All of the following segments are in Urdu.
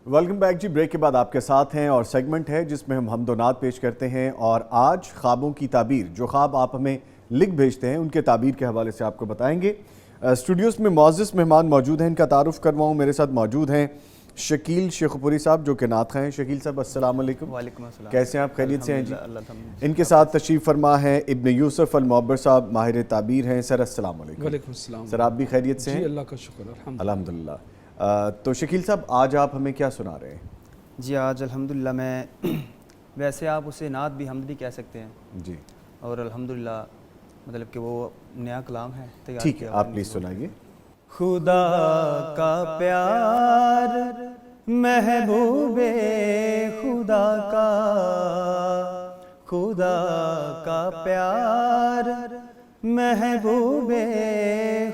ویلکم بیک جی. بریک کے بعد آپ کے ساتھ ہیں اور سیگمنٹ ہے جس میں ہم حمد و نعت پیش کرتے ہیں، اور آج خوابوں کی تعبیر، جو خواب آپ ہمیں لکھ بھیجتے ہیں ان کے تعبیر کے حوالے سے آپ کو بتائیں گے. اسٹوڈیوز میں معزز مہمان موجود ہیں، ان کا تعارف کرواؤں. میرے ساتھ موجود ہیں شکیل شیخ پوری صاحب جو کہ نعت خواں ہیں. شکیل صاحب السلام علیکم. وعلیکم السلام. کیسے ہیں آپ؟ خیریت سے ہیں جی؟ اللہ. ان کے ساتھ تشریف فرما ہے ابن یوسف المعبر صاحب، ماہر تعبیر ہیں. سر السلام علیکم. وعلیکم السلام. سر آپ بھی خیریت سے ہیں؟ جی اللہ کا شکر الحمدللہ. تو شکیل صاحب آج آپ ہمیں کیا سنا رہے ہیں؟ جی آج الحمدللہ میں ویسے آپ اسے نعت بھی حمد بھی کہہ سکتے ہیں جی، اور الحمدللہ مطلب کہ وہ نیا کلام ہے. ٹھیک ہے، آپ پلیز سنائیے. خدا کا پیار محبوب خدا کا، خدا کا پیار محبوب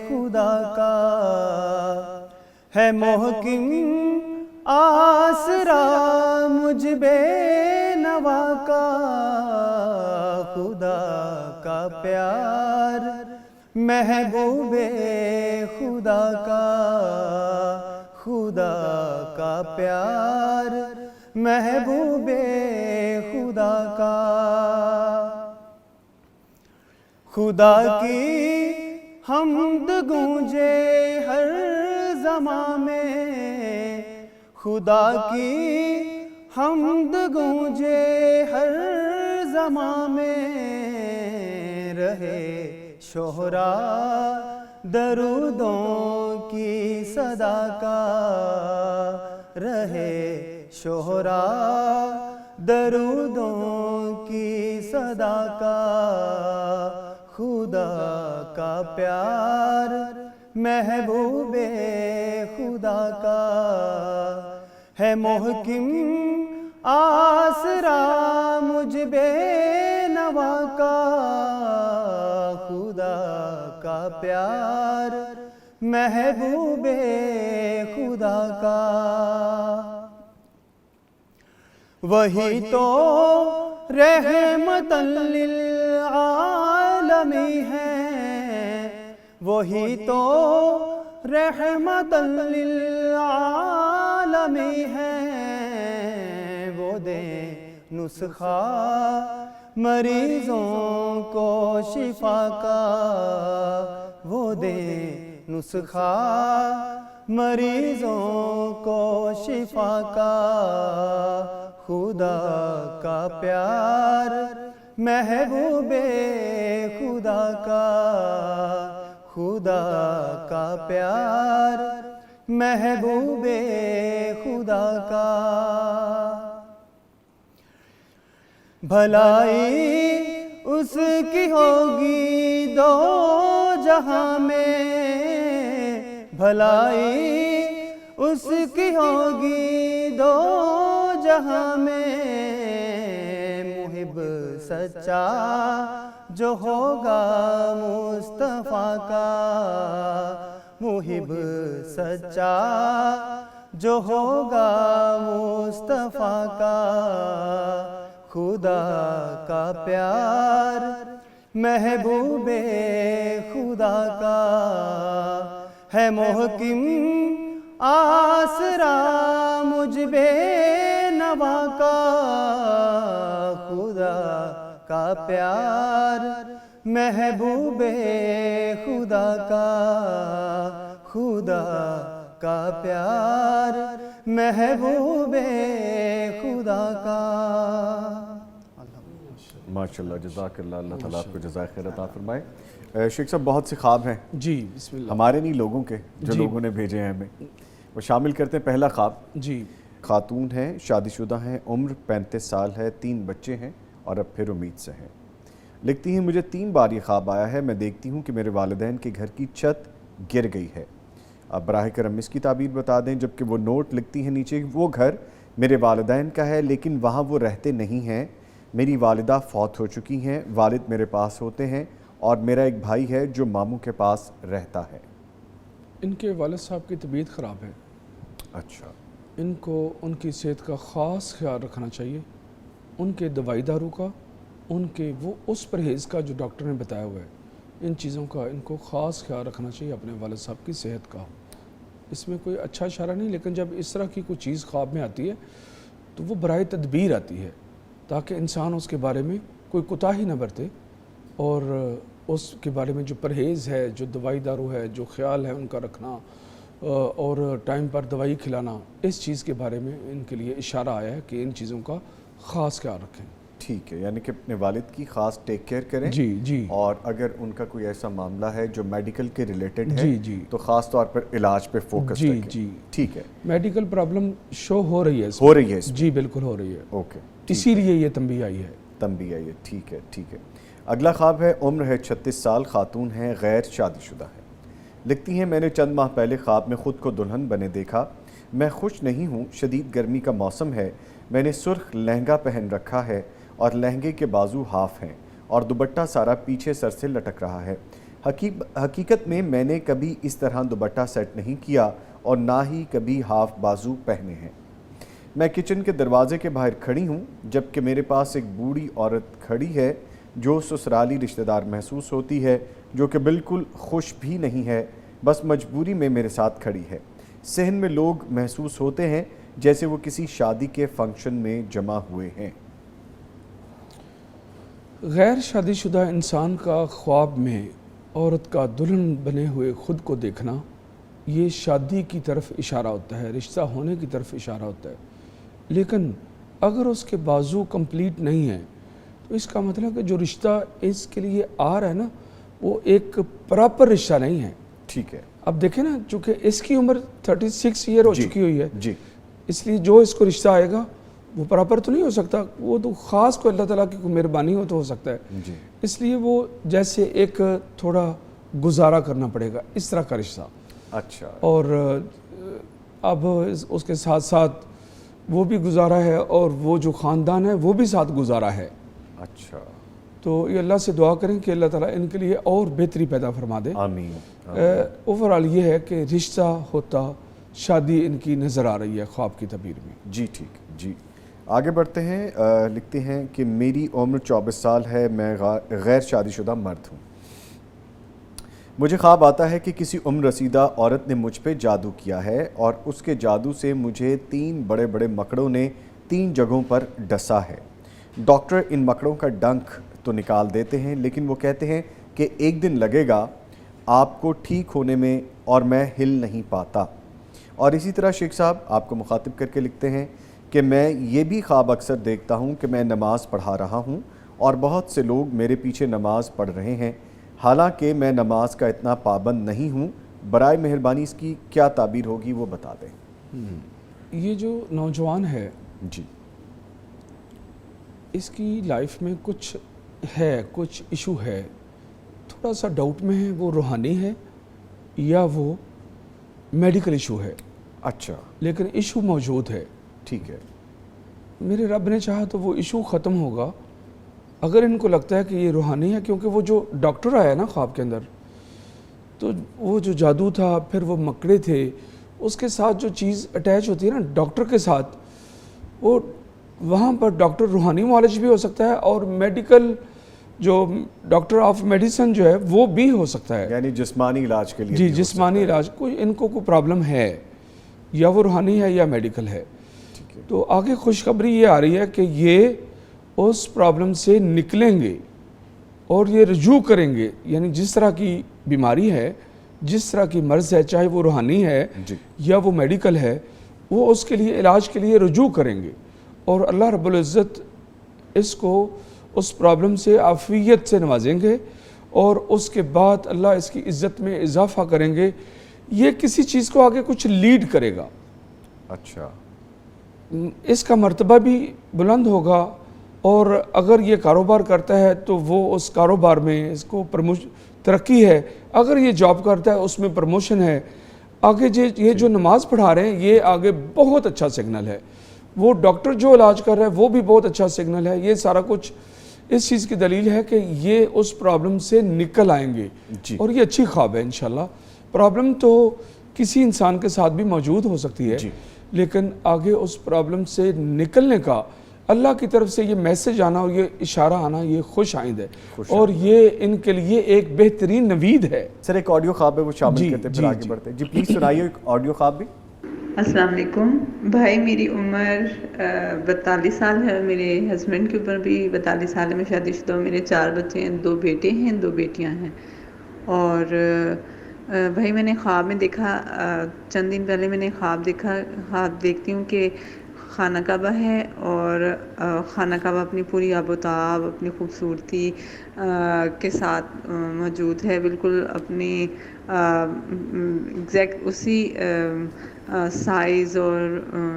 خدا کا ہے محکم آسرا مجھ بے نوا کا. خدا کا پیار محبوب خدا کا، خدا کا پیار محبوب خدا کا. خدا کی حمد گونجے ہر زمان میں، خدا کی حمد گونجے ہر زمان میں، رہے شہرا درودوں کی صدا کا، رہے شہرا درودوں کی صدا کا. خدا کا پیار محبوب خدا کا ہے محکم آسرا مجھ بے نوا کا. خدا کا پیار محبوب خدا کا. وہی تو رحمت للعالمین ہے، وہی تو رحمت للعالمین ہے. وہ دے نسخہ مریضوں کو شفا کا، وہ دے نسخہ مریضوں کو شفا کا. خدا کا پیار محبوب خدا کا، خدا کا پیار محبوب خدا کا. بھلائی اس کی ہوگی دو جہاں میں، بھلائی اس کی ہوگی دو جہاں میں. محب سچا جو ہوگا مصطفیٰ کا، محب سچا جو ہوگا مصطفیٰ کا. خدا کا پیار محبوب خدا کا ہے محکم آسرا مجھ بے نوا کا. خدا کا پیار محبوب خدا کا، خدا کا پیار محبوب خدا کا. ماشاءاللہ، جزاک اللہ. اللہ تعالیٰ آپ کو جزائے خیر عطا فرمائے. شیخ صاحب بہت سے خواب ہیں جی بسم اللہ. ہمارے نہیں، لوگوں کے، جو لوگوں نے بھیجے ہیں ہمیں. وہ شامل کرتے ہیں پہلا خواب. جی خاتون ہیں، شادی شدہ ہیں، عمر 35 سال ہے، 3 بچے ہیں اور اب پھر امید سے ہیں. لکھتی ہیں مجھے 3 بار یہ خواب آیا ہے. میں دیکھتی ہوں کہ میرے والدین کے گھر کی چھت گر گئی ہے. اب براہ کرم اس کی تعبیر بتا دیں. جبکہ وہ نوٹ لکھتی ہیں نیچے، وہ گھر میرے والدین کا ہے لیکن وہاں وہ رہتے نہیں ہیں. میری والدہ فوت ہو چکی ہیں، والد میرے پاس ہوتے ہیں اور میرا ایک بھائی ہے جو ماموں کے پاس رہتا ہے. ان کے والد صاحب کی طبیعت خراب ہے. اچھا. ان کو ان کی صحت کا خاص خیال رکھنا چاہیے، ان کے دوائی دارو کا، ان کے وہ اس پرہیز کا جو ڈاکٹر نے بتایا ہوا ہے، ان چیزوں کا ان کو خاص خیال رکھنا چاہیے اپنے والد صاحب کی صحت کا. اس میں کوئی اچھا اشارہ نہیں، لیکن جب اس طرح کی کوئی چیز خواب میں آتی ہے تو وہ برائے تدبیر آتی ہے، تاکہ انسان اس کے بارے میں کوئی کوتاہی نہ برتے، اور اس کے بارے میں جو پرہیز ہے، جو دوائی دارو ہے، جو خیال ہے ان کا رکھنا اور ٹائم پر دوائی کھلانا، اس چیز کے بارے میں ان کے لیے اشارہ آیا ہے کہ ان چیزوں کا خاص خیال رکھیں۔ ٹھیک ہے، یعنی کہ اپنے والد کی خاص ٹیک کیئر کریں، جی جی اور اگر ان کا کوئی ایسا معاملہ ہے جو میڈیکل کے ریلیٹڈ ہے جی جی تو خاص طور پر علاج پہ فوکس جی رکھیں۔ جی ٹھیک ہے، میڈیکل پرابلم شو ہو رہی ہے اس ہو رہی ہے اس میں، جی بالکل ہو رہی ہے، اوکے، اسی لیے یہ تنبیہ آئی ہے۔ تنبیہ ہے، ٹھیک ہے ٹھیک ہے۔ اگلا خواب ہے، عمر ہے 36 سال، خاتون ہے، غیر شادی شدہ ہے۔ لکھتی ہیں میں نے چند ماہ پہلے خواب میں خود کو دلہن بنے دیکھا، میں خوش نہیں ہوں، شدید گرمی کا موسم ہے، میں نے سرخ لہنگا پہن رکھا ہے اور لہنگے کے بازو ہاف ہیں اور دوپٹہ سارا پیچھے سر سے لٹک رہا ہے۔ حقیقت میں نے کبھی اس طرح دوپٹہ سیٹ نہیں کیا اور نہ ہی کبھی ہاف بازو پہنے ہیں۔ میں کچن کے دروازے کے باہر کھڑی ہوں جبکہ میرے پاس ایک بوڑھی عورت کھڑی ہے جو سسرالی رشتہ دار محسوس ہوتی ہے، جو کہ بالکل خوش بھی نہیں ہے، بس مجبوری میں میرے ساتھ کھڑی ہے۔ صحن میں لوگ محسوس ہوتے ہیں جیسے وہ کسی شادی کے فنکشن میں جمع ہوئے ہیں۔ غیر شادی شدہ انسان کا خواب میں عورت کا دلہن بنے ہوئے خود کو دیکھنا، یہ شادی کی طرف اشارہ ہوتا ہے، رشتہ ہونے کی طرف اشارہ ہوتا ہے، لیکن اگر اس کے بازو کمپلیٹ نہیں ہیں تو اس کا مطلب کہ جو رشتہ اس کے لیے آ رہا ہے نا، وہ ایک پراپر رشتہ نہیں ہے۔ ٹھیک ہے، اب دیکھیں نا، چونکہ اس کی عمر 36 ایئر ہو چکی ہوئی ہے، جی، اس لیے جو اس کو رشتہ آئے گا وہ پراپر تو نہیں ہو سکتا، وہ تو خاص کو اللہ تعالیٰ کی کوئی مہربانی ہو تو ہو سکتا ہے، جی، اس لیے وہ جیسے ایک تھوڑا گزارا کرنا پڑے گا اس طرح کا رشتہ۔ اچھا، اور اب اس کے ساتھ ساتھ وہ بھی گزارا ہے اور وہ جو خاندان ہے وہ بھی ساتھ گزارا ہے، اچھا، تو یہ اللہ سے دعا کریں کہ اللہ تعالیٰ ان کے لیے اور بہتری پیدا فرما دے۔ آمین۔ اوورآل یہ ہے کہ رشتہ ہوتا، شادی ان کی نظر آ رہی ہے خواب کی تعبیر میں۔ جی ٹھیک، جی آگے بڑھتے ہیں۔ لکھتے ہیں کہ میری عمر 24 سال ہے، میں غیر شادی شدہ مرد ہوں۔ مجھے خواب آتا ہے کہ کسی عمر رسیدہ عورت نے مجھ پہ جادو کیا ہے اور اس کے جادو سے مجھے 3 بڑے بڑے مکڑوں نے 3 جگہوں پر ڈسا ہے۔ ڈاکٹر ان مکڑوں کا ڈنک تو نکال دیتے ہیں لیکن وہ کہتے ہیں کہ ایک دن لگے گا آپ کو ٹھیک ہونے میں اور میں ہل نہیں پاتا۔ اور اسی طرح شیخ صاحب آپ کو مخاطب کر کے لکھتے ہیں کہ میں یہ بھی خواب اکثر دیکھتا ہوں کہ میں نماز پڑھا رہا ہوں اور بہت سے لوگ میرے پیچھے نماز پڑھ رہے ہیں، حالانکہ میں نماز کا اتنا پابند نہیں ہوں، برائے مہربانی اس کی کیا تعبیر ہوگی وہ بتا دیں۔ یہ جو نوجوان ہے جی، اس کی لائف میں کچھ ایشو ہے، تھوڑا سا ڈاؤٹ میں ہے، وہ روحانی ہے یا وہ میڈیکل ایشو ہے، اچھا، لیکن ایشو موجود ہے۔ ٹھیک ہے، میرے رب نے چاہا تو وہ ایشو ختم ہوگا اگر ان کو لگتا ہے کہ یہ روحانی ہے، کیونکہ وہ جو ڈاکٹر آیا نا خواب کے اندر، تو وہ جو جادو تھا، پھر وہ مکڑے تھے، اس کے ساتھ جو چیز اٹیچ ہوتی ہے نا ڈاکٹر کے ساتھ، وہ وہاں پر ڈاکٹر روحانی معالج بھی ہو سکتا ہے اور میڈیکل جو ڈاکٹر آف میڈیسن جو ہے وہ بھی ہو سکتا ہے، یعنی جسمانی علاج کے لیے جی بھی ہو جسمانی علاج، ان کو کوئی پرابلم ہے یا وہ روحانی ہے یا میڈیکل ہے۔ ٹھیک ہے، تو آگے خوشخبری یہ آ رہی ہے کہ یہ اس پرابلم سے نکلیں گے اور یہ رجوع کریں گے، یعنی جس طرح کی بیماری ہے، جس طرح کی مرض ہے، چاہے وہ روحانی ہے جی، یا وہ میڈیکل ہے، وہ اس کے لیے علاج کے لیے رجوع کریں گے اور اللہ رب العزت اس کو اس پرابلم سے عافیت سے نوازیں گے اور اس کے بعد اللہ اس کی عزت میں اضافہ کریں گے۔ یہ کسی چیز کو آگے کچھ لیڈ کرے گا، اچھا، اس کا مرتبہ بھی بلند ہوگا، اور اگر یہ کاروبار کرتا ہے تو وہ اس کاروبار میں اس کو ترقی ہے، اگر یہ جاب کرتا ہے اس میں پروموشن ہے۔ آگے یہ جو نماز پڑھا رہے ہیں یہ آگے بہت اچھا سگنل ہے، وہ ڈاکٹر جو علاج کر رہا ہے وہ بھی بہت اچھا سگنل ہے۔ یہ سارا کچھ اس چیز کی دلیل ہے کہ یہ اس پرابلم سے نکل آئیں گے، جی، اور یہ اچھی خواب ہے انشاءاللہ۔ پرابلم تو کسی انسان کے ساتھ بھی موجود ہو سکتی ہے، جی، لیکن آگے اس پرابلم سے نکلنے کا اللہ کی طرف سے یہ میسج آنا اور یہ اشارہ آنا یہ خوش آئند ہے اور یہ ان کے لیے ایک بہترین نوید ہے. سر ایک آڈیو خواب ہے وہ شامل کرتے پھر آگے بڑھتے ہیں. جی پلیز سنائیے ایک آڈیو خواب بھی. السلام علیکم بھائی، میری عمر 42 سال ہے اور میرے ہسبینڈ کی عمر بھی 42 سال ہے. میں شادی شدہ ہوں، میرے 4 بچے ہیں، 2 بیٹے ہیں 2 بیٹیاں ہیں. اور بھائی میں نے خواب میں دیکھا، چند دن پہلے میں نے خواب دیکھتی ہوں کہ خانہ کعبہ ہے اور خانہ کعبہ اپنی پوری آب و تاب اپنی خوبصورتی کے ساتھ موجود ہے، بالکل اپنی ایگزیکٹ اسی سائز اور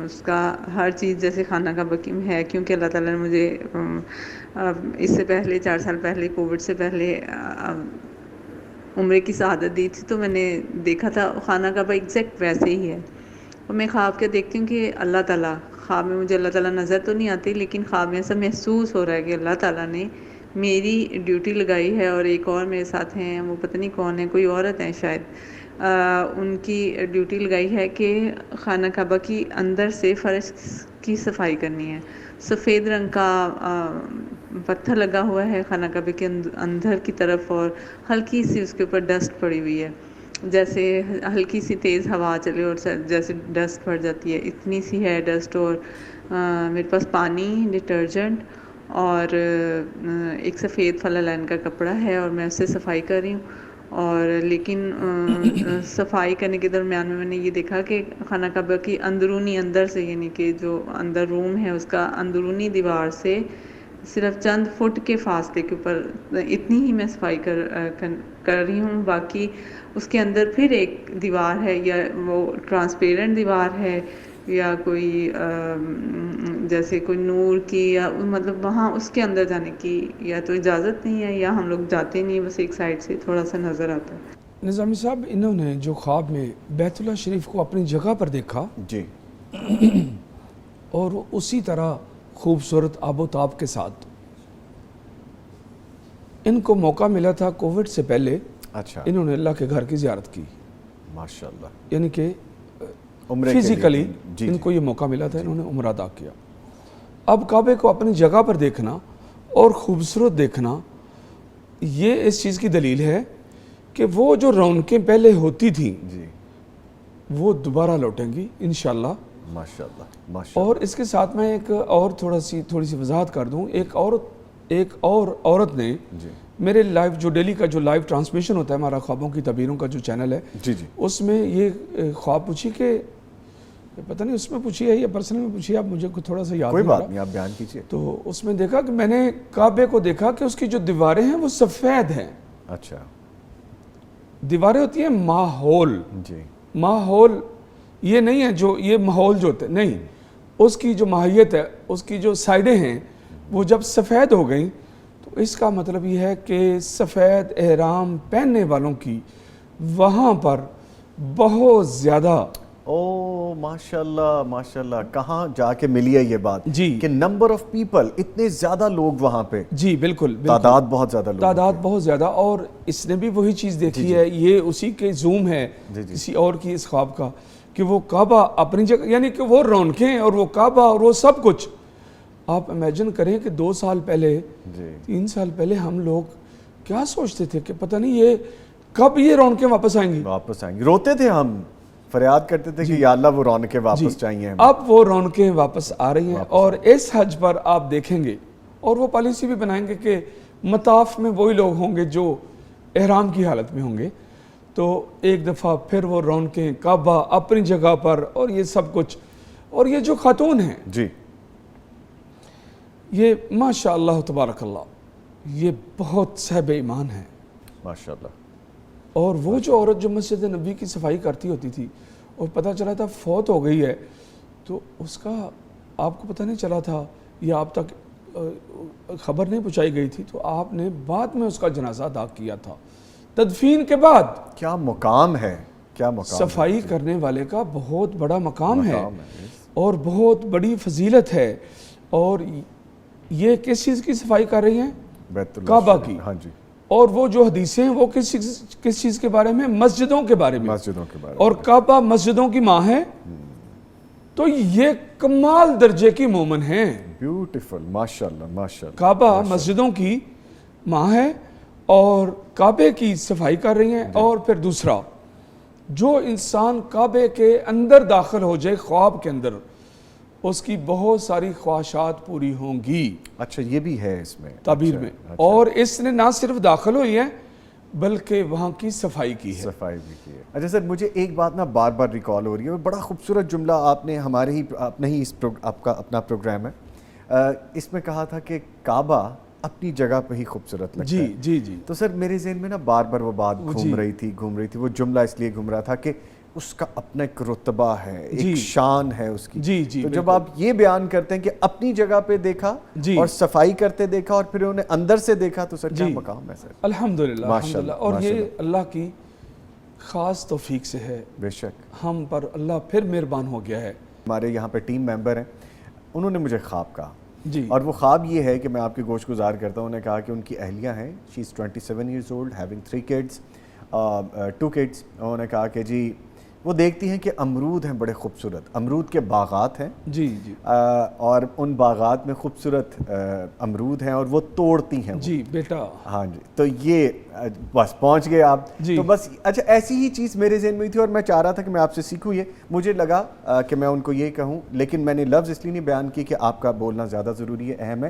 اس کا ہر چیز جیسے خانہ کعبہ کی ہے. کیونکہ اللہ تعالیٰ نے مجھے اس سے پہلے 4 سال پہلے کووڈ سے پہلے عمرے کی سعادت دی تھی، تو میں نے دیکھا تھا خانہ کعبہ ایگزیکٹ ویسے ہی ہے. اور میں خواب کے دیکھتی ہوں کہ اللہ تعالیٰ، خواب میں مجھے اللہ تعالیٰ نظر تو نہیں آتی لیکن خواب میں ایسا محسوس ہو رہا ہے کہ اللہ تعالیٰ نے میری ڈیوٹی لگائی ہے اور ایک اور میرے ساتھ ہیں، وہ پتہ نہیں کون ہے، کوئی عورت ہیں شاید، ان کی ڈیوٹی لگائی ہے کہ خانہ کعبہ کی اندر سے فرش کی صفائی کرنی ہے. سفید رنگ کا پتھر لگا ہوا ہے خانہ کعبے کے اندر کی طرف اور ہلکی سی اس کے اوپر ڈسٹ پڑی ہوئی ہے، جیسے ہلکی سی تیز ہوا چلے اور جیسے ڈسٹ پڑ جاتی ہے، اتنی سی ہے ڈسٹ. اور میرے پاس پانی، ڈٹرجنٹ اور ایک سفید فلا لائن کا کپڑا ہے اور میں اس سے صفائی کر رہی ہوں. اور لیکن صفائی کرنے کے درمیان میں نے یہ دیکھا کہ خانہ کعبہ کی اندرونی اندر سے، یعنی کہ جو اندر روم ہے اس کا اندرونی دیوار سے صرف چند فٹ کے فاصلے کے اوپر اتنی ہی میں صفائی کر رہی ہوں. باقی اس کے اندر پھر ایک دیوار ہے، یا وہ ٹرانسپیرنٹ دیوار ہے یا کوئی جیسے کوئی نور کی، یا مطلب وہاں اس کے اندر جانے کی یا تو اجازت نہیں ہے یا ہم لوگ جاتے نہیں، بس ایک سائڈ سے تھوڑا سا نظر آتا ہے. نظامی صاحب، انہوں نے جو خواب میں بیت اللہ شریف کو اپنی جگہ پر دیکھا جی اور اسی طرح خوبصورت آب و تاب کے ساتھ، ان کو موقع ملا تھا کووڈ سے پہلے. اچھا، انہوں نے اللہ کے گھر کی زیارت کی، ماشاءاللہ، یعنی کہ فزیکلی ان کو یہ موقع ملا تھا، انہوں نے عمرہ ادا کیا. اب کعبے کو اپنی جگہ پر دیکھنا اور خوبصورت دیکھنا، یہ اس چیز کی دلیل ہے کہ وہ جو رونقیں پہلے ہوتی تھیں جی وہ دوبارہ لوٹیں گی انشاءاللہ. ماشاءاللہ ماشاءاللہ. اور اس کے ساتھ میں ایک اور تھوڑی سی وضاحت کر دوں. ایک اور عورت نے جی میرے لائیو جو ڈیلی کا جو لائیو ٹرانسمیشن ہوتا ہے ہمارا خوابوں کی تعبیروں کا جو چینل ہے، جی جی اس میں یہ خواب پوچھی کہ پتہ نہیں اس میں پوچھی ہے یا پرسنل میں پوچھی ہے، آپ مجھے تھوڑا سا یاد کوئی نہیں بات رہا. نہیں، آپ بیان کیجیے. تو اس میں دیکھا کہ میں نے کعبے کو دیکھا کہ اس کی جو دیواریں ہیں وہ سفید ہیں. اچھا، دیواریں ہوتی ہیں ماحول، جی ماحول یہ نہیں ہے جو یہ ماحول جو ہوتے نہیں، اس کی جو ماہیت ہے، اس کی جو سائڈیں ہیں وہ جب سفید ہو گئیں تو اس کا مطلب یہ ہے کہ سفید احرام پہننے والوں کی وہاں پر بہت زیادہ. او ماشاءاللہ ماشاءاللہ. کہاں جا کے ملی ہے یہ بات جی کہ نمبر آف پیپل، اتنے زیادہ لوگ وہاں پہ؟ جی بالکل، تعداد بہت زیادہ لوگ، تعداد بہت زیادہ. اور اس نے بھی وہی چیز دیکھی ہے، یہ اسی کے زوم ہے کسی اور کی اس خواب کا کہ وہ کعبہ اپنی جگہ، یعنی کہ وہ رونقیں اور وہ کعبہ اور وہ سب کچھ. آپ امیجن کریں کہ 2 سال پہلے 3 سال پہلے ہم لوگ کیا سوچتے تھے کہ پتہ نہیں یہ کب یہ رونقیں واپس آئیں گی. روتے تھے ہم، فریاد کرتے تھے کہ یا اللہ وہ رونقیں واپس چاہیے ہمیں. اب وہ رونقیں واپس آ رہی ہیں. اور اس حج پر آپ دیکھیں گے اور وہ پالیسی بھی بنائیں گے کہ مطاف میں وہی لوگ ہوں گے جو احرام کی حالت میں ہوں گے. تو ایک دفعہ پھر وہ رونقیں، کعبہ اپنی جگہ پر اور یہ سب کچھ. اور یہ جو خاتون ہیں جی، یہ ماشاء اللہ تبارک اللہ، یہ بہت صاحب ایمان ہیں ماشاءاللہ. اور وہ جو عورت جو مسجد نبی کی صفائی کرتی ہوتی تھی اور پتہ چلا تھا فوت ہو گئی ہے، تو اس کا آپ کو پتہ نہیں چلا تھا یا آپ تک خبر نہیں پہنچائی گئی تھی، تو آپ نے بعد میں اس کا جنازہ ادا کیا تھا تدفین کے بعد. کیا مقام ہے، کیا مقام. صفائی کرنے والے کا بہت بڑا مقام ہے اور بہت بڑی فضیلت ہے. اور یہ کس چیز کی صفائی کر رہی ہیں؟ کعبہ کی. ہاں جی. اور وہ جو حدیثیں ہیں وہ کس چیز کے بارے میں؟ مسجدوں کے بارے میں. مسجدوں کے بارے میں. اور کعبہ مسجدوں کی ماں ہے. تو یہ کمال درجے کی مومن ہیں. بیوٹیفل, ماشاءاللہ ماشاءاللہ. کعبہ مسجدوں کی ماں ہے اور کعبے کی صفائی کر رہی ہیں. اور پھر دوسرا, جو انسان کعبے کے اندر داخل ہو جائے خواب کے اندر, اس کی بہت ساری خواہشات پوری ہوں گی. اچھا, یہ بھی ہے اس میں تعبیر میں. اور اس نے نہ صرف داخل ہوئی ہے بلکہ وہاں کی صفائی کی ہے. صفائی بھی کی ہے. اچھا سر, مجھے ایک بات نا بار بار ریکال ہو رہی ہے, بڑا خوبصورت جملہ آپ نے ہمارے ہی اپنا ہی آپ کا اپنا پروگرام ہے, اس میں کہا تھا کہ کعبہ اپنی جگہ پہ ہی خوبصورت لگتا ہے. جی جی. تو سر میرے ذہن میں نا بار بار وہ بات گھوم رہی تھی, وہ جملہ اس لیے گھوم رہا تھا کہ اس کا اپنا ایک رتبہ ہے, ایک شان ہے اس کی. جی. تو جب آپ یہ بیان کرتے ہیں کہ اپنی جگہ پہ دیکھا اور صفائی کرتے دیکھا اور پھر انہیں اندر سے دیکھا, تو سر کیا مقام ہے سر؟ الحمدللہ. اور یہ اللہ کی خاص توفیق سے ہے. بے شک. ہم پر اللہ پھر مہربان ہو گیا ہے. ہمارے یہاں پہ ٹیم ممبر ہیں, انہوں نے مجھے خواب کہا. جی. اور وہ خواب یہ ہے کہ میں آپ کی گوش گزار کرتا ہوں. انہوں نے کہا کہ ان کی اہلیہ ہیں, شی از 27 years old, having 3 kids, 2 kids. انہوں نے کہا کہ جی وہ دیکھتی ہیں کہ امرود ہیں بڑے خوبصورت, امرود کے باغات ہیں. جی. اور ان باغات میں خوبصورت امرود ہیں اور وہ توڑتی ہیں. جی بیٹا. ہاں جی. تو یہ بس پہنچ گئے آپ. تو بس اچھا, ایسی ہی چیز میرے ذہن میں تھی اور میں چاہ رہا تھا کہ میں آپ سے سیکھوں. یہ مجھے لگا کہ میں ان کو یہ کہوں, لیکن میں نے لفظ اس لیے نہیں بیان کی کہ آپ کا بولنا زیادہ ضروری ہے, اہم ہے,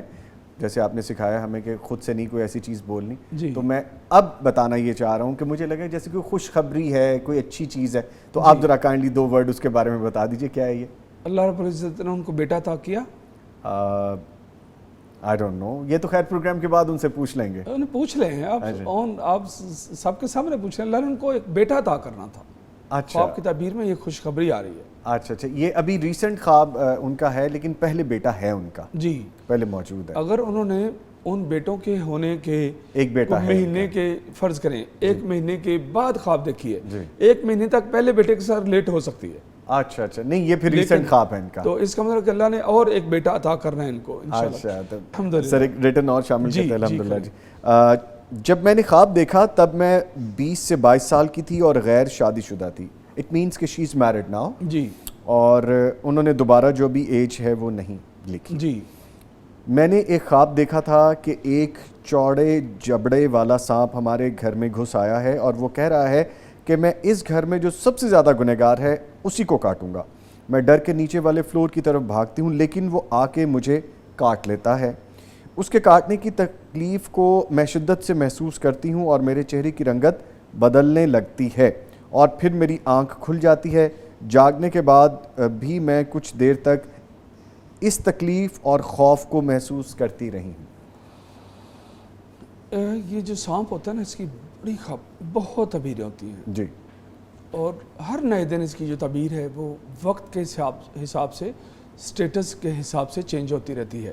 جیسے آپ نے سکھایا ہمیں کہ خود سے نہیں کوئی ایسی چیز بولنی. تو میں اب بتانا یہ چاہ رہا ہوں کہ مجھے لگا جیسے کوئی خوشخبری ہے, کوئی اچھی چیز ہے, تو آپ ذرا کائنڈلی 2 ورڈ اس کے بارے میں بتا دیجئے, کیا ہے یہ؟ اللہ رب العزت نے ان کو بیٹا عطا کیا. I don't know, یہ تو خیر پروگرام کے بعد ان سے پوچھ لیں گے. انہیں پوچھ لیں ہیں آپ سب کے سامنے پوچھ لیں. اللہ نے ان کو ایک بیٹا عطا کرنا تھا. اچھا. خواب کی تعبیر میں یہ خوشخبری آ رہی ہے. اچھا, یہ ابھی ریسنٹ خواب ان کا ہے, لیکن پہلے بیٹا ہے ان کا. جی. پہلے موجود ہے. اگر انہوں نے ان بیٹوں کے ہونے کے ایک بیٹا ہے, مہینے کے فرض کریں 1 مہینے کے بعد خواب دیکھی ہے, 1 مہینے تک پہلے بیٹے کے ساتھ لیٹ ہو سکتی ہے. اچھا, نہیں یہ پھر ریسنٹ خواب ہے ان کا. تو اس کا مطلب کہ اللہ نے اور ایک بیٹا عطا کرنا ہے ان کو انشاءاللہ. الحمدللہ. سر ایک ریٹن اور شامل کرتے ہیں. الحمدللہ جی. جب میں نے خواب دیکھا تب میں 20 سے 22 سال کی تھی اور غیر شادی شدہ تھی. اٹ مینس کہ شی از میرڈ ناؤ. جی. اور انہوں نے دوبارہ جو بھی ایج ہے وہ نہیں لکھی. جی. میں نے ایک خواب دیکھا تھا کہ ایک چوڑے جبڑے والا سانپ ہمارے گھر میں گھس آیا ہے اور وہ کہہ رہا ہے کہ میں اس گھر میں جو سب سے زیادہ گنہگار ہے اسی کو کاٹوں گا. میں ڈر کے نیچے والے فلور کی طرف بھاگتی ہوں, لیکن وہ آ کے مجھے کاٹ لیتا ہے. اس کے کاٹنے کی تکلیف کو میں شدت سے محسوس کرتی ہوں اور میرے چہرے کی رنگت بدلنے لگتی ہے اور پھر میری آنکھ کھل جاتی ہے. جاگنے کے بعد بھی میں کچھ دیر تک اس تکلیف اور خوف کو محسوس کرتی رہی ہوں. یہ جو سانپ ہوتا ہے نا, اس کی بڑی بہت تعبیریں ہوتی ہیں. جی. اور ہر نئے دن اس کی جو تعبیر ہے وہ وقت کے حساب سے, سٹیٹس کے حساب سے چینج ہوتی رہتی ہے.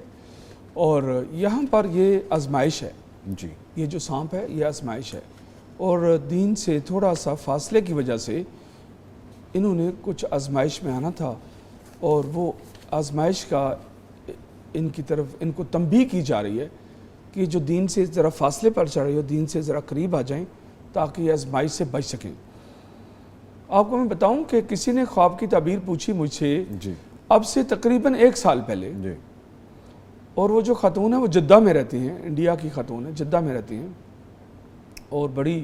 اور یہاں پر یہ آزمائش ہے. جی. یہ جو سانپ ہے یہ آزمائش ہے, اور دین سے تھوڑا سا فاصلے کی وجہ سے انہوں نے کچھ آزمائش میں آنا تھا, اور وہ آزمائش کا ان کی طرف ان کو تنبیہ کی جا رہی ہے کہ جو دین سے ذرا فاصلے پر چڑھ رہی ہو, دین سے ذرا قریب آ جائیں تاکہ یہ آزمائش سے بچ سکیں. آپ کو میں بتاؤں کہ کسی نے خواب کی تعبیر پوچھی مجھ سے اب سے تقریباً 1 سال پہلے, اور وہ جو خاتون ہے وہ جدہ میں رہتی ہیں, انڈیا کی خاتون ہے, جدہ میں رہتی ہیں, اور بڑی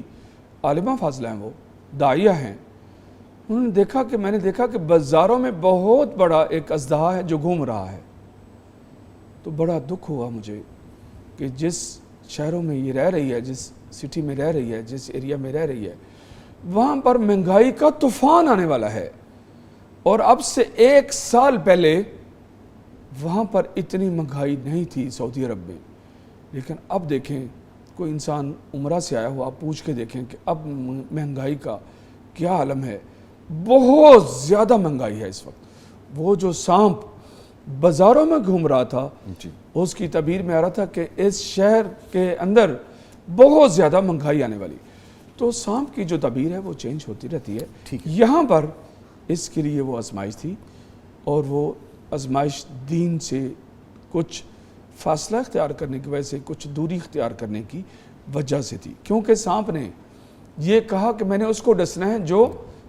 عالمہ فاضلہ ہیں, وہ داعیہ ہیں. انہوں نے دیکھا کہ میں نے دیکھا کہ بازاروں میں بہت بڑا ایک اژدہا ہے جو گھوم رہا ہے. تو بڑا دکھ ہوا مجھے کہ جس شہروں میں یہ رہ رہی ہے, جس سٹی میں رہ رہی ہے, جس ایریا میں رہ رہی ہے, وہاں پر مہنگائی کا طوفان آنے والا ہے. اور اب سے 1 سال پہلے وہاں پر اتنی مہنگائی نہیں تھی سعودی عرب میں. لیکن اب دیکھیں, کوئی انسان عمرہ سے آیا ہوا, آپ پوچھ کے دیکھیں کہ اب مہنگائی کا کیا عالم ہے. بہت زیادہ مہنگائی ہے اس وقت. وہ جو سانپ بازاروں میں گھوم رہا تھا, اس کی تعبیر میں آ رہا تھا کہ اس شہر کے اندر بہت زیادہ مہنگائی آنے والی. تو سانپ کی جو تعبیر ہے وہ چینج ہوتی رہتی ہے. یہاں پر اس کے لیے وہ آزمائش تھی, اور وہ آزمائش دین سے کچھ فاصلہ اختیار کرنے کی وجہ سے, کچھ دوری اختیار کرنے کی وجہ سے تھی. کیونکہ سانپ نے یہ کہا کہ میں نے اس کو ڈسنا ہے جو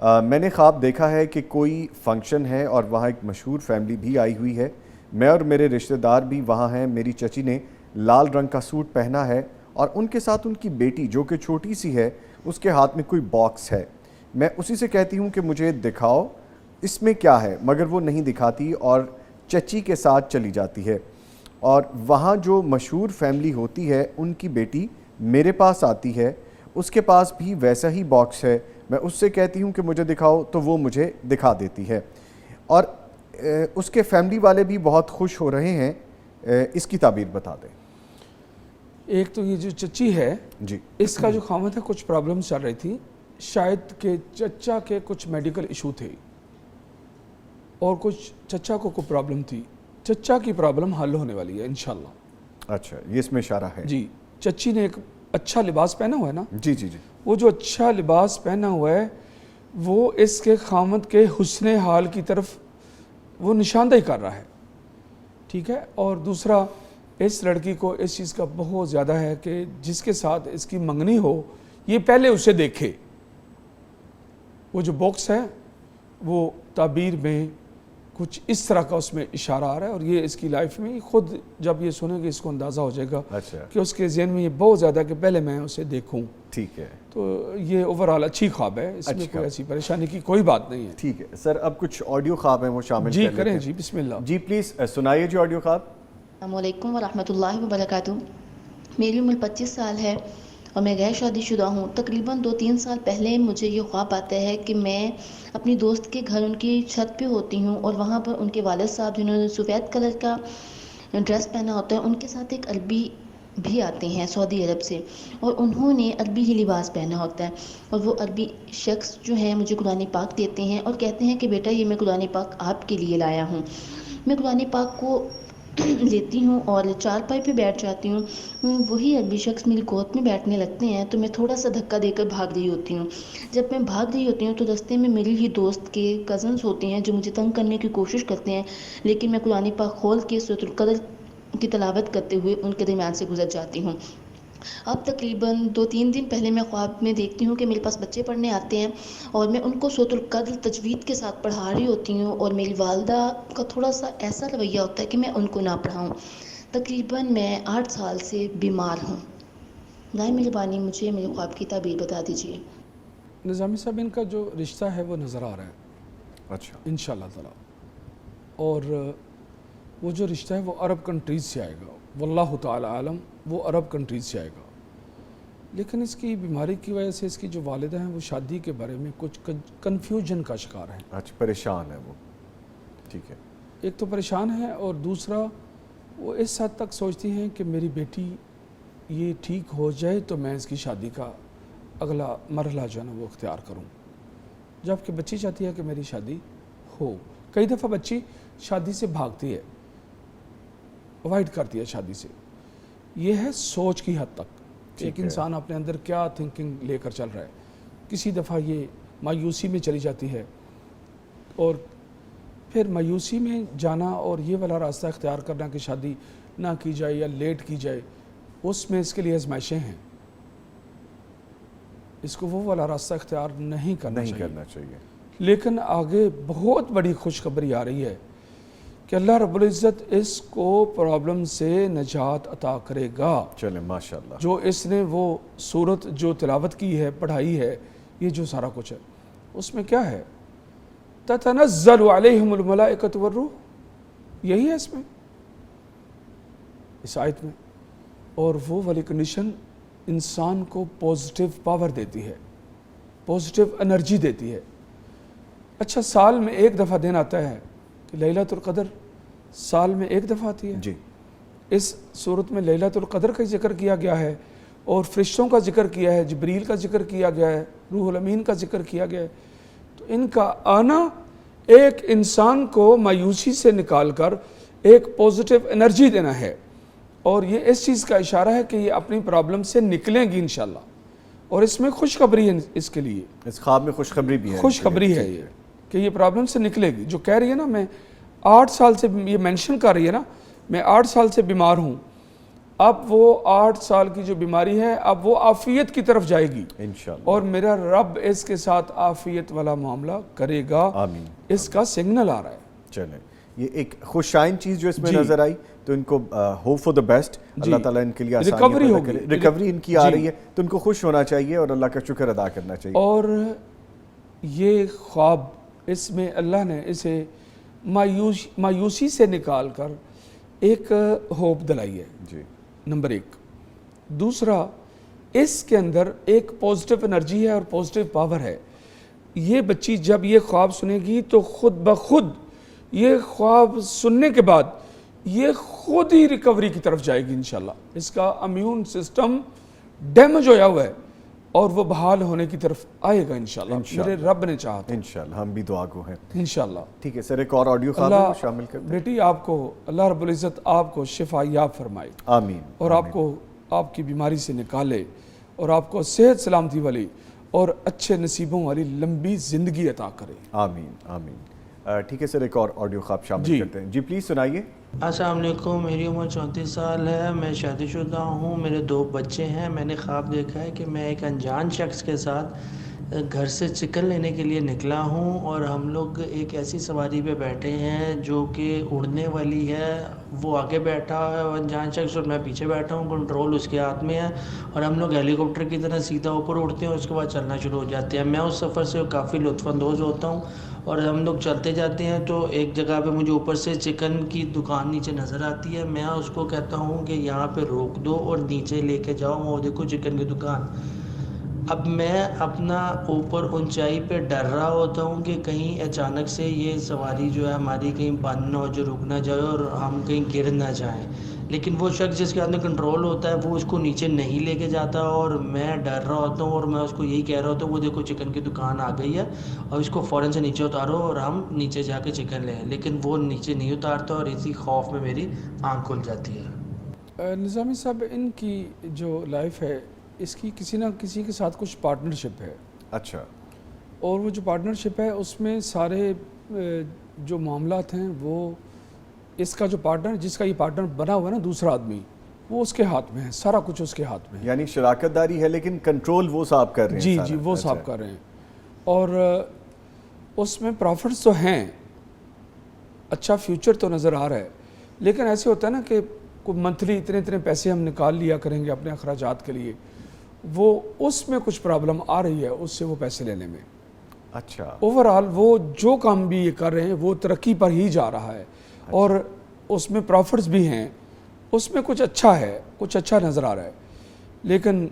میں نے خواب دیکھا ہے کہ کوئی فنکشن ہے اور وہاں ایک مشہور فیملی بھی آئی ہوئی ہے. میں اور میرے رشتہ دار بھی وہاں ہیں. میری چچی نے لال رنگ کا سوٹ پہنا ہے اور ان کے ساتھ ان کی بیٹی جو کہ چھوٹی سی ہے, اس کے ہاتھ میں کوئی باکس ہے. میں اسی سے کہتی ہوں کہ مجھے دکھاؤ اس میں کیا ہے, مگر وہ نہیں دکھاتی اور چچی کے ساتھ چلی جاتی ہے. اور وہاں جو مشہور فیملی ہوتی ہے ان کی بیٹی میرے پاس آتی ہے, اس کے پاس بھی ویسا ہی باکس ہے. میں اس سے کہتی ہوں کہ مجھے دکھاؤ تو وہ مجھے دکھا دیتی ہے, اور اس کے فیملی والے بھی بہت خوش ہو رہے ہیں. اس کی تعبیر بتا دیں. ایک تو یہ جو چچی ہے جی, اس کا جو خامد ہے کچھ پرابلم چل رہی تھی, شاید کہ چچا کے کچھ میڈیکل ایشو تھے اور کچھ چچا کو کوئی پرابلم تھی. چچا کی پرابلم حل ہونے والی ہے انشاءاللہ. اچھا, یہ اس میں اشارہ ہے. جی, چچی نے ایک اچھا لباس پہنا ہوا ہے نا. جی جی جی, وہ جو اچھا لباس پہنا ہوا ہے وہ اس کے خامد کے حسن حال کی طرف وہ نشاندہی کر رہا ہے. ٹھیک ہے. اور دوسرا, اس لڑکی کو اس چیز کا بہت زیادہ ہے کہ جس کے ساتھ اس کی منگنی ہو یہ پہلے اسے دیکھے. وہ جو باکس ہے وہ تعبیر میں کچھ اس طرح کا اس میں اشارہ آ رہا ہے, اور یہ اس کی لائف میں خود جب یہ سنے گے اس کو اندازہ ہو جائے گا کہ اس کے ذہن میں یہ بہت زیادہ کہ پہلے میں اسے دیکھوں. ٹھیک ہے. تو یہ اوورآل اچھی خواب ہے, اس میں کوئی ایسی پریشانی کی کوئی بات نہیں ہے. ٹھیک ہے سر, اب کچھ آڈیو خواب ہیں وہ شامل جی کریں. جی بسم اللہ. جی پلیز سنائیے جی آڈیو خواب. السلام علیکم ورحمۃ اللہ وبرکاتہ. میری عمر 25 سال ہے اور میں غیر شادی شدہ ہوں. تقریباً 2-3 سال پہلے مجھے یہ خواب آتا ہے کہ میں اپنی دوست کے گھر ان کی چھت پہ ہوتی ہوں اور وہاں پر ان کے والد صاحب جنہوں نے سفید کلر کا ڈریس پہنا ہوتا ہے, ان کے ساتھ ایک عربی بھی آتے ہیں سعودی عرب سے, اور انہوں نے عربی ہی لباس پہنا ہوتا ہے. اور وہ عربی شخص جو ہیں مجھے قرآن پاک دیتے ہیں اور کہتے ہیں کہ بیٹا یہ میں قرآن پاک آپ کے لیے لایا ہوں. میں قرآن پاک کو لیتی ہوں اور چارپائی پہ بیٹھ جاتی ہوں. وہی عربی شخص میری گود میں بیٹھنے لگتے ہیں تو میں تھوڑا سا دھکا دے کر بھاگ رہی ہوتی ہوں. جب میں بھاگ رہی ہوتی ہوں تو رستے میں میری ہی دوست کے کزنز ہوتے ہیں جو مجھے تنگ کرنے کی کوشش کرتے ہیں, لیکن میں قرآن پاک کھول کے سورۃ القدر کی تلاوت کرتے ہوئے ان کے درمیان سے گزر جاتی ہوں. اب تقریباً 2-3 دن پہلے میں خواب میں دیکھتی ہوں کہ میرے پاس بچے پڑھنے آتے ہیں اور میں ان کو سورۃ القدر تجوید کے ساتھ پڑھا رہی ہوتی ہوں, اور میری والدہ کا تھوڑا سا ایسا رویہ ہوتا ہے کہ میں ان کو نہ پڑھاؤں. تقریباً میں 8 سال سے بیمار ہوں. برائے مہربانی مجھے میرے خواب کی تعبیر بتا دیجیے. نظامی صاحب ان کا جو رشتہ ہے وہ نظر آ رہا ہے. اچھا, انشاءاللہ تعالی. اور وہ جو رشتہ ہے وہ عرب کنٹریز سے آئے گا, واللہ تعالی عالم وہ عرب کنٹریز سے آئے گا. لیکن اس کی بیماری کی وجہ سے اس کی جو والدہ ہیں وہ شادی کے بارے میں کچھ کنفیوژن کا شکار ہیں. اچھا, پریشان ہے وہ. ٹھیک ہے. ایک تو پریشان ہے, اور دوسرا وہ اس حد تک سوچتی ہیں کہ میری بیٹی یہ ٹھیک ہو جائے تو میں اس کی شادی کا اگلا مرحلہ جو ہے نا وہ اختیار کروں, جبکہ بچی چاہتی ہے کہ میری شادی ہو. کئی دفعہ بچی شادی سے بھاگتی ہے, اوائڈ کرتی ہے شادی سے. یہ ہے سوچ کی حد تک ایک انسان اپنے اندر کیا تھنکنگ لے کر چل رہا ہے. کسی دفعہ یہ مایوسی میں چلی جاتی ہے, اور پھر مایوسی میں جانا اور یہ والا راستہ اختیار کرنا کہ شادی نہ کی جائے یا لیٹ کی جائے, اس میں اس کے لیے آزمائشیں ہیں. اس کو وہ والا راستہ اختیار نہیں کرنا چاہیے. لیکن آگے بہت بڑی خوشخبری آ رہی ہے کہ اللہ رب العزت اس کو پرابلم سے نجات عطا کرے گا. چلیں ماشاءاللہ. جو اس نے وہ سورت جو تلاوت کی ہے, پڑھائی ہے, یہ جو سارا کچھ ہے اس میں کیا ہے, تتنزل علیہم الملائکۃ والروح, یہی ہے اس میں, اس آیت میں. اور وہ والی کنڈیشن انسان کو پازیٹیو پاور دیتی ہے, پازیٹیو انرجی دیتی ہے. اچھا, سال میں ایک دفعہ دن آتا ہے کہ لیلۃ القدر سال میں ایک دفعہ آتی ہے. جی, اس صورت میں لیلۃ القدر کا ذکر کیا گیا ہے, اور فرشتوں کا ذکر کیا ہے, جبریل کا ذکر کیا گیا ہے, روح الامین کا ذکر کیا گیا ہے. تو ان کا آنا ایک انسان کو مایوسی سے نکال کر ایک پازیٹیو انرجی دینا ہے, اور یہ اس چیز کا اشارہ ہے کہ یہ اپنی پرابلم سے نکلیں گی انشاءاللہ. اور اس میں خوشخبری ہے اس کے لیے, اس خواب میں خوشخبری بھی ہے. خوشخبری ہے یہ کہ یہ پرابلم سے نکلے گی. جو کہہ رہی ہے نا, میں 8 سال سے یہ مینشن کر رہی ہے نا, میں 8 سال سے بیمار ہوں, اب وہ 8 سال کی جو بیماری ہے اب وہ عافیت کی طرف جائے گی انشاءاللہ، اور میرا رب اس کے ساتھ عافیت والا معاملہ کرے گا. آمین. اس کا سگنل آ رہا ہے. چلیں، یہ ایک خوشائن چیز جو اس میں جی. نظر آئی، تو ان کو ہوپ فار دا بیسٹ. اللہ تعالیٰ ان کے لیے ریکوری ہوگی، ریکوری ان کی آ جی. رہی ہے، تو ان کو خوش ہونا چاہیے اور اللہ کا شکر ادا کرنا چاہیے. اور یہ خواب اس میں اللہ نے اسے مایوسی سے نکال کر ایک ہوپ دلائی ہے. جی. نمبر 1. دوسرا، اس کے اندر ایک پازیٹیو انرجی ہے اور پازیٹیو پاور ہے. یہ بچی جب یہ خواب سنے گی تو خود بخود یہ خواب سننے کے بعد یہ خود ہی ریکوری کی طرف جائے گی انشاءاللہ. اس کا امیون سسٹم ڈیمیج ہویا ہوا ہے اور وہ بحال ہونے کی طرف آئے گا انشاءاللہ. میرے رب نے چاہا تو انشاءاللہ ہم بھی دعا گو ہیں. انشاءاللہ. ٹھیک ہے سر، ایک اور آڈیو خواب اللہ شامل کرتے ہیں. بیٹی آپ کو اللہ رب العزت آپ کو شفا یاب فرمائے آمین. اور آپ کو آپ کی بیماری سے نکالے اور آپ کو صحت سلامتی والی اور اچھے نصیبوں والی لمبی زندگی عطا کرے. آمین آمین. ٹھیک ہے سر، ایک اور آڈیو خواب شامل جی. کرتے ہیں. جی پلیز سنائیے. السلام علیکم، میری عمر 34 سال ہے، میں شادی شدہ ہوں، میرے 2 بچے ہیں. میں نے خواب دیکھا ہے کہ میں ایک انجان شخص کے ساتھ گھر سے چکن لینے کے لیے نکلا ہوں اور ہم لوگ ایک ایسی سواری پہ بیٹھے ہیں جو کہ اڑنے والی ہے. وہ آگے بیٹھا ہے انجان شخص اور میں پیچھے بیٹھا ہوں، کنٹرول اس کے ہاتھ میں ہے اور ہم لوگ ہیلی کاپٹر کی طرح سیدھا اوپر اڑتے ہیں اور اس کے بعد چلنا شروع ہو جاتے ہیں. میں اس سفر سے کافی لطف اندوز ہوتا ہوں اور ہم لوگ چلتے جاتے ہیں تو ایک جگہ پہ مجھے اوپر سے چکن کی دکان نیچے نظر آتی ہے. میں اس کو کہتا ہوں کہ یہاں پہ روک دو اور نیچے لے کے جاؤ، وہ دیکھو چکن کی دکان. اب میں اپنا اوپر اونچائی پہ ڈر رہا ہوتا ہوں کہ کہیں اچانک سے یہ سواری جو ہے ہماری کہیں بند نہ ہو جو رک نہ جائے اور ہم کہیں گر نہ جائیں. لیکن وہ شخص جس کے ہاتھ میں کنٹرول ہوتا ہے وہ اس کو نیچے نہیں لے کے جاتا اور میں ڈر رہا ہوتا ہوں اور میں اس کو یہی کہہ رہا ہوتا ہوں وہ دیکھو چکن کی دکان آ گئی ہے اور اس کو فوراً سے نیچے اتارو اور ہم نیچے جا کے چکن لیں. لیکن وہ نیچے نہیں اتارتا اور اسی خوف میں میری آنکھ کھل جاتی ہے. نظامی صاحب، ان کی جو لائف ہے اس کی کسی نہ کسی کے ساتھ کچھ پارٹنرشپ ہے. اچھا. اور وہ جو پارٹنرشپ ہے اس میں سارے جو معاملات ہیں وہ اس کا جو پارٹنر جس کا یہ پارٹنر بنا ہوا ہے نا دوسرا آدمی، وہ اس کے ہاتھ میں ہے، سارا کچھ اس کے ہاتھ میں ہے. یعنی شراکت داری ہے لیکن کنٹرول وہ صاحب کر رہے ہیں. جی سارا. جی وہ اچھا. صاحب کر رہے ہیں اور اس میں پروفٹس تو ہیں، اچھا فیوچر تو نظر آ رہا ہے. لیکن ایسے ہوتا ہے نا کہ کوئی منتھلی اتنے پیسے ہم نکال لیا کریں گے اپنے اخراجات کے لیے، وہ اس میں کچھ پرابلم آ رہی ہے اس سے وہ پیسے لینے میں. اچھا. اوورآل وہ جو کام بھی یہ کر رہے ہیں وہ ترقی پر ہی جا رہا ہے اور اس میں پروفٹس بھی ہیں، اس میں کچھ اچھا ہے، کچھ اچھا نظر آ رہا ہے. لیکن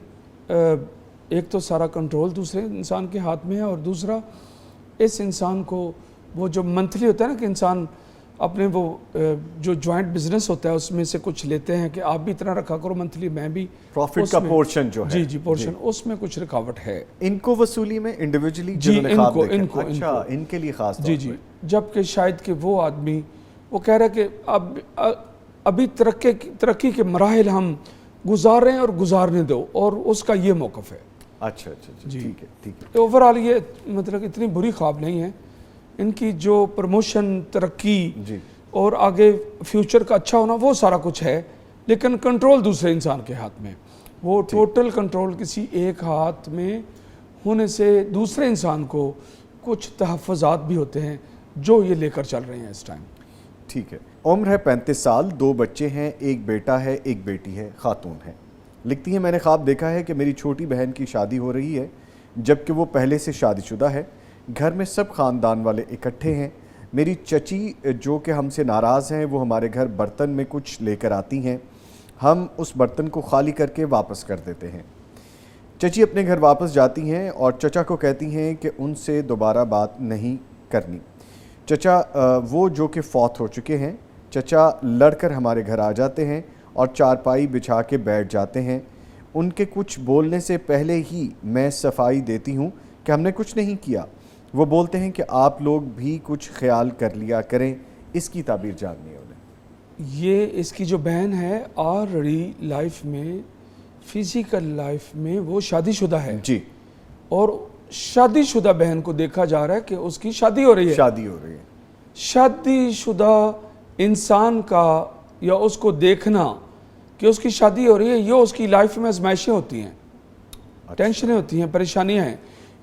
ایک تو سارا کنٹرول دوسرے انسان کے ہاتھ میں ہے اور دوسرا اس انسان کو وہ جو منتھلی ہوتا ہے نا کہ انسان اپنے وہ جو جوائنٹ بزنس ہوتا ہے اس میں سے کچھ لیتے ہیں کہ آپ بھی اتنا رکھا کرو منتھلی، میں بھی پروفٹ کا پورشن جو ہے. جی پورشن اس میں کچھ رکاوٹ ہے. ان کو وصولی میں انڈیویجلی جی ان کو اچھا ان کے لیے خاص طور جی جی جبکہ شاید کہ وہ آدمی وہ کہہ رہا ہے کہ ابھی ترقی کے مراحل ہم گزار رہے ہیں اور گزارنے دو، اور اس کا یہ موقف ہے. اچھا جی ٹھیک ہے ٹھیک ہے. اوورآل یہ مطلب اتنی بری خواب نہیں ہے. ان کی جو پروموشن، ترقی جی اور آگے فیوچر کا اچھا ہونا وہ سارا کچھ ہے، لیکن کنٹرول دوسرے انسان کے ہاتھ میں. وہ ٹوٹل کنٹرول کسی ایک ہاتھ میں ہونے سے دوسرے انسان کو کچھ تحفظات بھی ہوتے ہیں جو یہ لے کر چل رہے ہیں اس ٹائم. ٹھیک ہے. عمر ہے 35 سال، 2 بچے ہیں، ایک بیٹا ہے ایک بیٹی ہے، خاتون ہے. لکھتی ہیں میں نے خواب دیکھا ہے کہ میری چھوٹی بہن کی شادی ہو رہی ہے جبکہ وہ پہلے سے شادی شدہ ہے. گھر میں سب خاندان والے اکٹھے ہیں. میری چچی جو کہ ہم سے ناراض ہیں وہ ہمارے گھر برتن میں کچھ لے کر آتی ہیں، ہم اس برتن کو خالی کر کے واپس کر دیتے ہیں. چچی اپنے گھر واپس جاتی ہیں اور چچا کو کہتی ہیں کہ ان سے دوبارہ بات نہیں کرنی. چچا وہ جو کہ فوت ہو چکے ہیں، چچا لڑ کر ہمارے گھر آ جاتے ہیں اور چارپائی بچھا کے بیٹھ جاتے ہیں. ان کے کچھ بولنے سے پہلے ہی میں صفائی دیتی ہوں کہ ہم نے کچھ نہیں کیا. وہ بولتے ہیں کہ آپ لوگ بھی کچھ خیال کر لیا کریں. اس کی تعبیر جاننی ہے انہیں. یہ اس کی جو بہن ہے آلریڈی لائف میں، فزیکل لائف میں وہ شادی شدہ ہے جی، اور شادی شدہ بہن کو دیکھا جا رہا ہے کہ اس کی شادی ہو رہی ہے. شادی ہو رہی ہے. شادی شدہ انسان کا یا اس کو دیکھنا کہ اس کی شادی ہو رہی ہے، یہ اس کی لائف میں آزمائشیں ہوتی ہیں، ٹینشنیں ہوتی ہیں، پریشانیاں ہیں.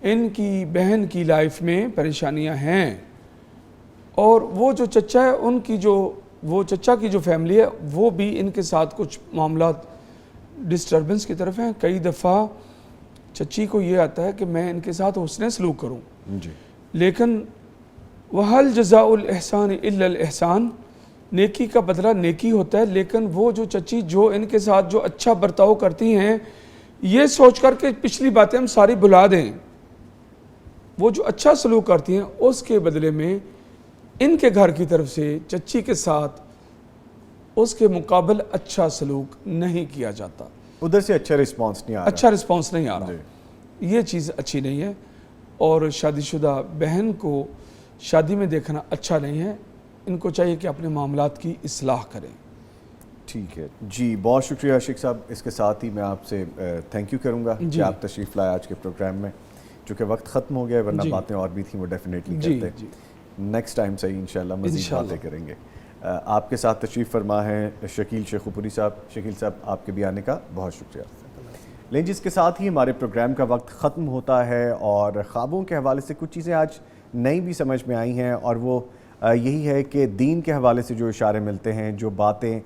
ان کی بہن کی لائف میں پریشانیاں ہیں، اور وہ جو چچا ہے ان کی وہ چچا کی جو فیملی ہے وہ بھی ان کے ساتھ کچھ معاملات ڈسٹربنس کی طرف ہیں. کئی دفعہ چچی کو یہ آتا ہے کہ میں ان کے ساتھ حسن سلوک کروں، جی لیکن وَهَلْ جَزَاءُ الْإِحْسَانِ إِلَّا الْإِحْسَانِ، نیکی کا بدلہ نیکی ہوتا ہے. لیکن وہ جو چچی جو ان کے ساتھ جو اچھا برتاؤ کرتی ہیں، یہ سوچ کر کہ پچھلی باتیں ہم ساری بھلا دیں، وہ جو اچھا سلوک کرتی ہیں اس کے بدلے میں ان کے گھر کی طرف سے چچی کے ساتھ اس کے مقابل اچھا سلوک نہیں کیا جاتا، ادھر سے اچھا رسپانس نہیں آ رہا. اچھا رسپانس نہیں آ رہا. یہ چیز اچھی نہیں ہے، اور شادی شدہ بہن کو شادی میں دیکھنا اچھا نہیں ہے. ان کو چاہیے کہ اپنے معاملات کی اصلاح کریں. ٹھیک ہے جی، بہت شکریہ عاشق صاحب. اس کے ساتھ ہی میں آپ سے تھینک یو کروں گا کہ آپ تشریف لائے آج کے پروگرام میں. چونکہ وقت ختم ہو گیا، ورنہ باتیں اور بھی تھیں وہ ڈیفینیٹلی کرتے. نیکسٹ ٹائم سے انشاءاللہ مزید باتیں کریں گے. آپ کے ساتھ تشریف فرما ہے شکیل شیخوپوری صاحب. شکیل صاحب آپ کے بھی آنے کا بہت شکریہ. لیکن جس کے ساتھ ہی ہمارے پروگرام کا وقت ختم ہوتا ہے، اور خوابوں کے حوالے سے کچھ چیزیں آج نئی بھی سمجھ میں آئی ہیں، اور وہ یہی ہے کہ دین کے حوالے سے جو اشارے ملتے ہیں، جو باتیں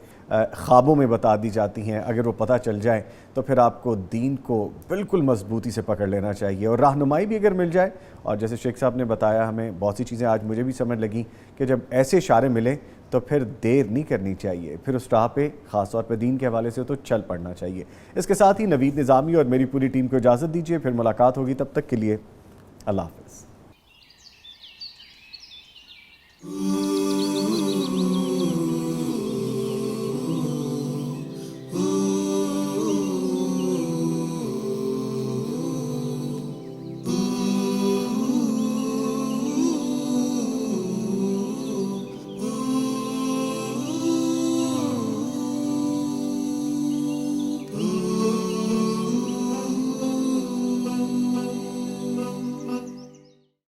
خوابوں میں بتا دی جاتی ہیں، اگر وہ پتہ چل جائے تو پھر آپ کو دین کو بالکل مضبوطی سے پکڑ لینا چاہیے، اور رہنمائی بھی اگر مل جائے. اور جیسے شیخ صاحب نے بتایا، ہمیں بہت سی چیزیں آج مجھے بھی سمجھ لگیں کہ جب ایسے اشارے ملیں تو پھر دیر نہیں کرنی چاہیے، پھر اس راہ پہ خاص طور پہ دین کے حوالے سے تو چل پڑنا چاہیے. اس کے ساتھ ہی نوید نظامی اور میری پوری ٹیم کو اجازت دیجیے. پھر ملاقات ہوگی، تب تک کے لیے اللہ حافظ.